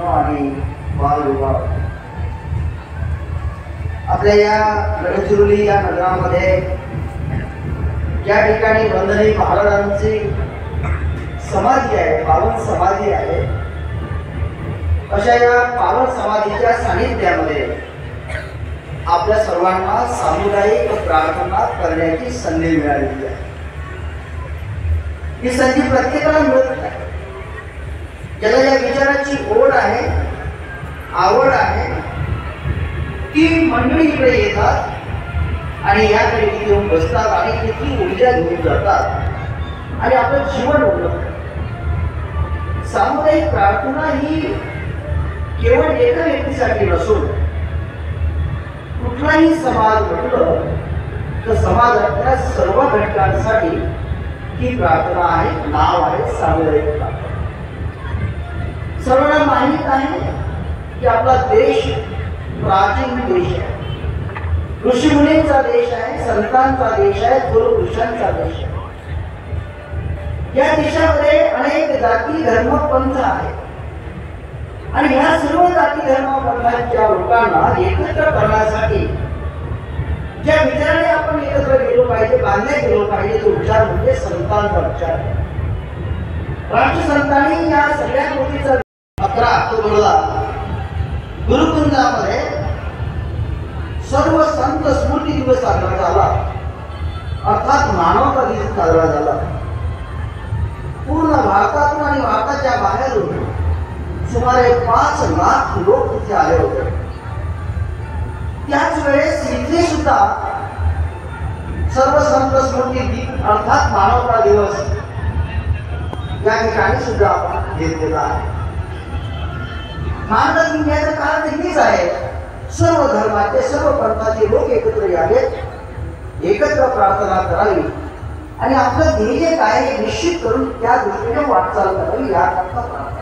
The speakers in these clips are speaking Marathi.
लग्न आणि बालविवाह आपल्या या गडचिरोली या नगरामध्ये या ठिकाणी वंदनीय महाराजांची समाधी आहे, पावन समाधी आहे। अशा या पावन समाधीच्या सानिध्यामध्ये आपल्या सर्वांना सामुदायिक प्रार्थना करण्याची संधी मिळालेली आहे। ही संधी प्रत्येकाला मिळत नाही। ज्याला या विचाराची ओढ आहे, आवड आहे, ती मंडळी इकडे येतात आणि याकडे येऊन बसतात आणि किती ऊर्जा घेऊन जातात आणि आपलं जीवन उडवतात। सामुदायिक प्रार्थना ही केवळ एका व्यक्तीसाठी नसून कुठलाही समाज म्हटलं तर समाजातल्या सर्व घटकांसाठी ही प्रार्थना आहे, नाव आहे सामुदायिक प्रार्थना। सर्वांना माहित आहे की आपला देश प्राचीन देश आहे, ऋषीमुनींचा देश आहे, संतांचा देश आहे, गुरुपुरुषांचा देश आहे। या देशामध्ये अनेक जाती धर्म पंथ आहेत आणि या सर्व जाती धर्म पंथांच्या लोकांना एकत्र करण्यासाठी ज्या विचाराने आपण एकत्र गेलो पाहिजे, बांधले गेलो पाहिजे, तो विचार म्हणजे संतांचा विचार। राष्ट्रसंतांनी या सगळ्या गोष्टीचा 11 ऑक्टोबरला गुरुकुंजामध्ये सर्व संत स्मृती दिवस साजरा झाला, अर्थात मानवता दिवस साजरा झाला। पूर्ण भारतातून आणि भारताच्या बाहेरून सुमारे 5 लाख लोक तिथे आले होते। त्याच वेळेस इथे सुद्धा सर्व संत स्मृती दिन अर्थात मानवता दिवस या ठिकाणी सुद्धा आपण घेतलेला आहे। मानवता दिन याचं कारण हेच आहे, सर्व धर्माचे सर्व पंथाचे लोक एकत्र यावेत, एकत्र प्रार्थना करावी आणि आपलं ध्येय काय हे निश्चित करून त्या दृष्टीने वाटचाल करावी, याकरता प्रार्थना।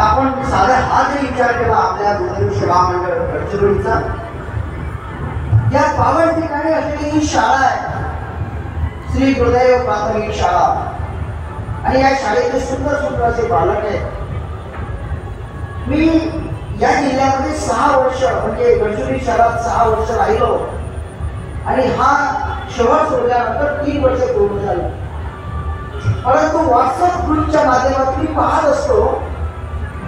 आपण साधा हा जरी विचार केला आपल्या गुरुदेव सेवा मंडळ गडचिरोलीचा, या पावन ठिकाणी असलेली ही शाळा आहे, श्री गुरुदेव प्राथमिक शाळा, आणि या शाळेचे सुंदर सुंदर असे बालक आहेत। मी या जिल्ह्यामध्ये 6 वर्ष म्हणजे गडचिरोली शहरात 6 वर्ष राहिलो आणि हा शहर सोडल्यानंतर 3 वर्ष पूर्ण झाली। परंतु व्हॉट्सअप ग्रुपच्या माध्यमातून मी पाहत असतो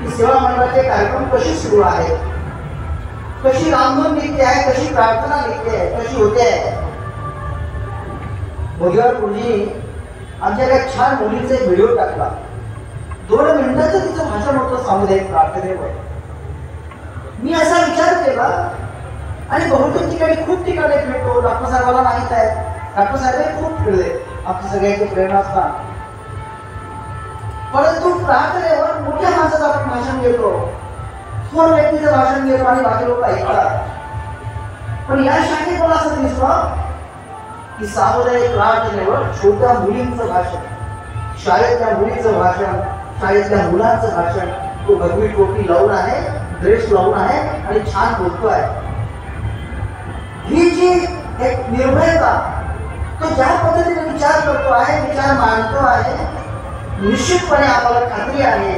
की सेवा मंडळाचे कार्यक्रम कसे सुरू आहेत, कशी रामधून निघते आहे, कशी प्रार्थना निघते आहे, कशी होते आहे। भोगीवार गुरुजी आमच्या छान मुलीचा व्हिडिओ टाकला, 2 मिनिटाचं तिचं भाषण होतं सामुदायिक प्रार्थनेवर। मी असा विचार केला आणि बहुतेक ठिकाणी खूप ठिकाणी फिरतो, डॉक्टर साहेबांना माहित आहे, डॉक्टर साहेब खूप फिरले, आपल्या सगळ्यांची प्रेरणा असतात। परंतु प्रार्थनेवर मोठ्या माणसाचं आपण भाषण घेतो, थोर व्यक्तीचं भाषण घेतो आणि बाकी लोक ऐकतात। पण या शाखेत मला असं दिसलं की सामुदायिक प्रार्थनेवर छोट्या मुलींचं भाषण, शाळेतल्या मुलीचं भाषण, शाळेतल्या मुलांचं भाषण, तो भगवी टोपी लावून आहे, ड्रेस लावून आहे आणि छान बोलतो आहे। ही जी एक निर्भयता, तो ज्या पद्धतीने विचार करतो आहे, विचार मांडतो आहे, निश्चितपणे आम्हाला खात्री आहे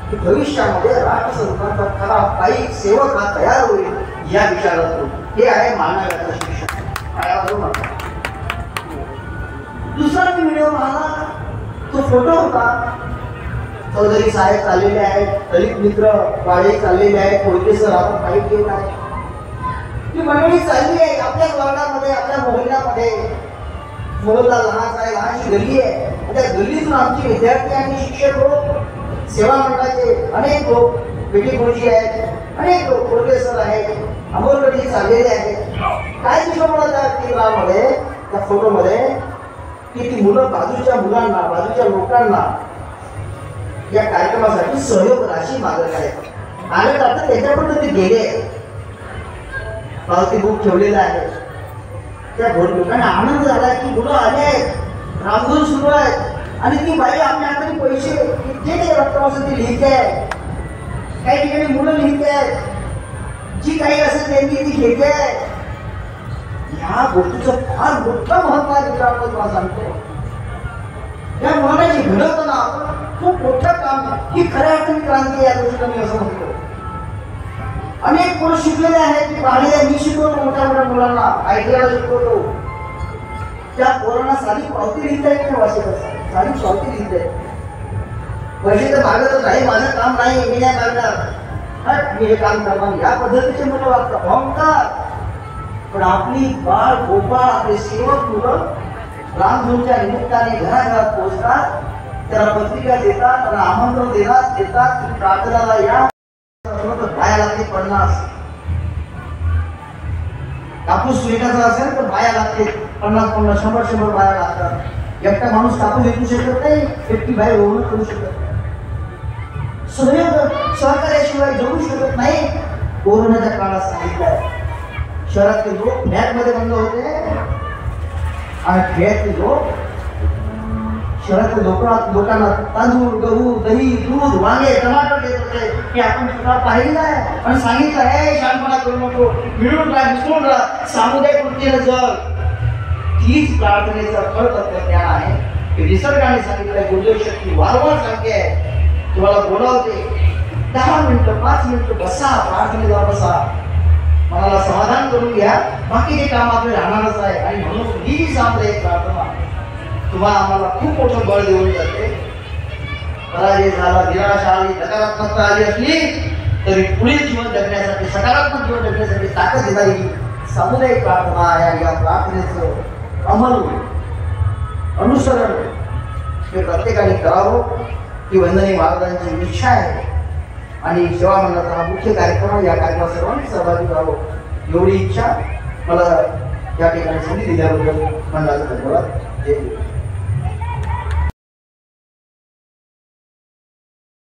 की भविष्यामध्ये राष्ट्रसंतांचा खरा पायी सेवक हा तयार होईल या विचारातून। हे आहे मानवाचं शिक्षण। दुसरा मी व्हिडिओ पाहिला, तो फोटो होता, चौधरी साहेब चाललेले आहेत, दलित मित्र वाडे चाललेले आहेत, कोळके सर आपण बाईक घेऊन आहे, ती मंडळी चालली आहे आपल्या वार्डामध्ये, आपल्या मोहल्ल्यामध्ये। मोहल्ला लहान आहे, लहानशी गल्ली आहे, त्या गल्लीतून आमचे विद्यार्थी आणि शिक्षक लोक, सेवा मंडळाचे अनेक लोक, पेटी गुरुजी आहेत, अनेक लोक, कोळके सर आहेत, अमोलकडे चाललेले आहेत। काय दिसलं मला त्या चित्रामध्ये, त्या फोटोमध्ये, की ती मुलं बाजूच्या मुलांना, बाजूच्या लोकांना या कार्यक्रमासाठी सहयोग राशी मागत आहेत आणि आता त्याच्यापर्यंत ते गेले, पावती बुक ठेवलेलं आहे। त्या लोकांना आनंद झाला की मुलं आले आहेत, रामधून सुरू आहेत आणि ती बाई आपल्या हाताने पैसे जे काही रक्कम असेल ती लिहिते आहे, काही ठिकाणी मुलं लिहिते आहेत, जी काही असेल त्यांनी ती घेते आहे। ह्या गोष्टीचं फार मोठं महत्व आहे मित्रांनो, तुम्हाला सांगतो। या मुलांना जे घडवतं ना आपण खूप मोठं काम आहे. ही खऱ्या अर्थाने क्रांती या दृष्टीने मी असं म्हणतो. अनेक मुलं शिकलेले आहेत की पाहिजे मी शिकवतो मोठ्या मोठ्या मुलांना आयटीआयला शिकवतो. त्या पोरांना साधी पावती लिहिता येत नाही वाचत असतात. साधी पावती लिहिता येत पैसे तर मागतच नाही. माझं काम नाही मी नाही मागणार मी हे काम करणार या पद्धतीचे मुलं वागतात अहंकार. पण आपली बाळ गोपाळ आपले सेवक मुलं रामधूनच्या निमित्ताने घराघरात पोहोचतात. त्याला पत्रिका देतात त्याला आमंत्रण देतात की प्रार्थनाला या. बाया लागते 50 कापूस विकायचा असेल तर बाया लागते 50 100 बाया लागतात. एकटा माणूस कापूस विकू शकत नाही. एकटी बाई रोवण करू शकत नाही. सहकार्याशिवाय जगू शकत नाही. कोरोनाच्या काळात सांगितलंय शहरातले लोक फ्लॅटमध्ये बंद होते आणि खेळातले लोक शहरातल्या लोकांना तांदूळ गहू दही दूध वांगे टमाटर देत होते की आपण सुद्धा पाहिलेलं आहे आणि सांगितलं हे शांतपणा करू नको मिळून राहा मिसळून राहा सामुदायिक वृत्तीने जग. तीच प्रार्थनेचा खरं तत्वज्ञान आहे की निसर्गाने सांगितलंय गुरुदेव शक्ती वारंवार सांगते तुम्हाला बोलावते 10 मिनिटं 5 मिनिटं बसा प्रार्थनेला बसा मनाला समाधान करून घ्या. बाकीचे काम आपले राहणारच आहे. आणि म्हणून ही सामुदायिक प्रार्थना तुम्हाला आम्हाला खूप मोठं बळ देऊन जाते. पराजय झाला निराशा आली नकारात्मकता आली असली तरी पुढील जीवन जगण्यासाठी सकारात्मक जीवन जगण्यासाठी ताकद देणारी सामुदायिक प्रार्थना या प्रार्थनेचं अंमल अनुसरण हे प्रत्येकाने करावं ही वंदनीय महाराजांची इच्छा आहे. आणि सेवा मंडळाचा हा मुख्य कार्यक्रम या कार्यक्रमात सर्वांनी सहभागी व्हावं एवढी इच्छा मला या ठिकाणी संधी दिल्याबद्दल मंडळाचा धन्यवाद. जय